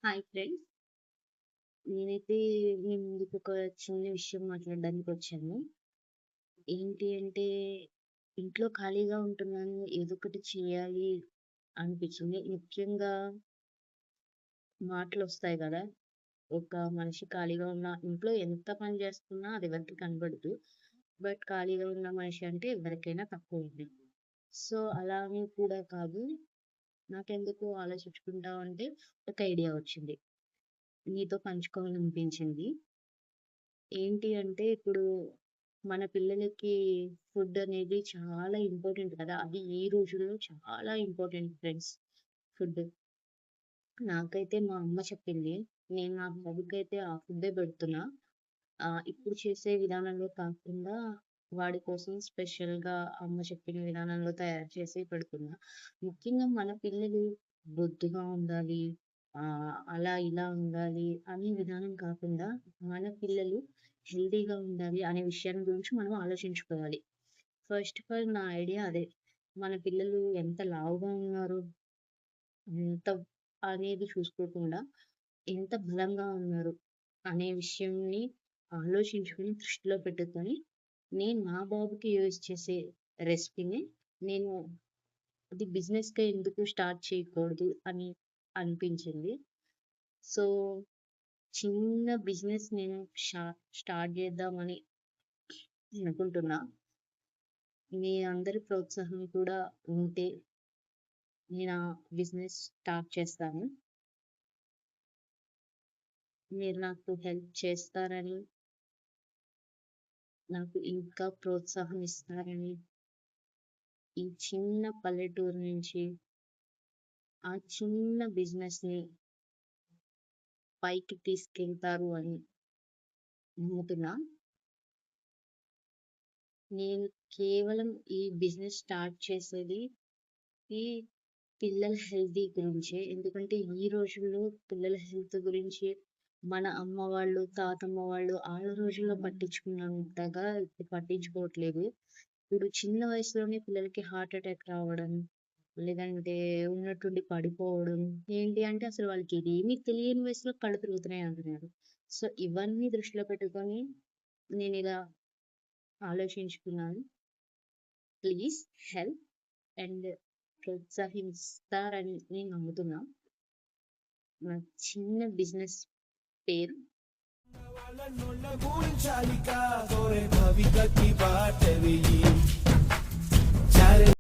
Hi friends. నేనైతే మీ ముందుకు ఒక చిన్న విషయం మాట్లాడడానికి వచ్చాను. ఏంటి అంటే, ఇంట్లో ఖాళీగా ఉంటున్నాను. ఏదో ఒకటి చేయాలి అనిపించింది. ముఖ్యంగా మాటలొస్తాయి గదా! ఒక మనిషి ఖాళీగా ఉన్న ఇంట్లో ఎంత పని చేస్తున్నా అది ఎవరికీ కనబడదు. బట్ ఖాళీగా ఉన్న మనిషి అంటే ఎవరికైనా తక్కువైద్ది. సో, అలా అని కూడా కాదు. నాకెందుకో ఆలోచించుకుంటా ఉంటే ఒక ఐడియా వచ్చింది. మీతో పంచుకోవాలనిపించింది. ఏంటి అంటే ఇప్పుడు మన పిల్లలకి ఫుడ్ అనేది చాలా ఇంపార్టెంట్ కదా! అది ఈ రోజుల్లో చాలా ఇంపార్టెంట్ ఫ్రెండ్స్ ఫుడ్. నాకైతే మా అమ్మ చెప్పింది. నేను నా బాబుకైతే ఆ ఫుడ్డే పెడుతున్నా. ఇప్పుడు చేసే విధానంలో కాకుండా వాడి కోసం స్పెషల్‌గా అమ్మ చెప్పిన విధానంలో తయారు చేసి పెడుతున్నా. ముఖ్యంగా మన పిల్లలు బొద్దుగా ఉండాలి, అలా ఇలా ఉండాలి అనే విధానం కాకుండా మన పిల్లలు హెల్తీగా ఉండాలి అనే విషయం గురించి మనం ఆలోచించుకోవాలి. ఫస్ట్ ఆఫ్ ఆల్ నా ఐడియా అదే. మన పిల్లలు ఎంత లావుగా ఉన్నారు, ఎంత అనేది చూసుకోకుండా ఎంత బలంగా ఉన్నారు అనే విషయంని ఆలోచించుకొని దృష్టిలో పెట్టుకొని నేను నా బాబుకి యూజ్ చేసే రెసిపీని నేను అది బిజినెస్‌గా ఎందుకు స్టార్ట్ చేయకూడదు అని అనిపించింది. సో, చిన్న బిజినెస్ నేను స్టార్ట్ చేద్దామని అనుకుంటున్నా. మీ అందరి ప్రోత్సాహం కూడా ఉంటే నేను ఆ బిజినెస్ స్టార్ట్ చేస్తాను. మీరు నాకు హెల్ప్ చేస్తారని, నాకు ఇంకా ప్రోత్సాహం ఇస్తారని, ఈ చిన్న పల్లెటూరు నుంచి ఆ చిన్న బిజినెస్‌ని పైకి తీసుకెళ్తారు అని నమ్ముతున్నా. నేను కేవలం ఈ బిజినెస్ స్టార్ట్ చేసేది ఈ పిల్లల హెల్తీ గురించే. ఎందుకంటే ఈ రోజుల్లో పిల్లల హెల్త్ గురించి మన అమ్మ వాళ్ళు, తాతమ్మ వాళ్ళు ఆళ్ళ రోజుల్లో పట్టించుకున్నంతగా ఇప్పుడు పట్టించుకోవట్లేదు. ఇప్పుడు చిన్న వయసులోనే పిల్లలకి హార్ట్ అటాక్ రావడం, లేదంటే ఉన్నట్టుండి పడిపోవడం. ఏంటి అంటే అసలు వాళ్ళకి ఇదేమీ తెలియని వయసులో కళ్ళు తిరుగుతున్నాయి అంటున్నారు. సో, ఇవన్నీ దృష్టిలో పెట్టుకొని నేనిలా ఆలోచించుకున్నాను. ప్లీజ్ హెల్ప్ అండ్ ప్రోత్సహిస్తారని నేను నమ్ముతున్నా. నా చిన్న బిజినెస్ పేరు వాళ్ళ నోళ్ళ గురించాలిక కోరే భవికకి బాట వెయ్యి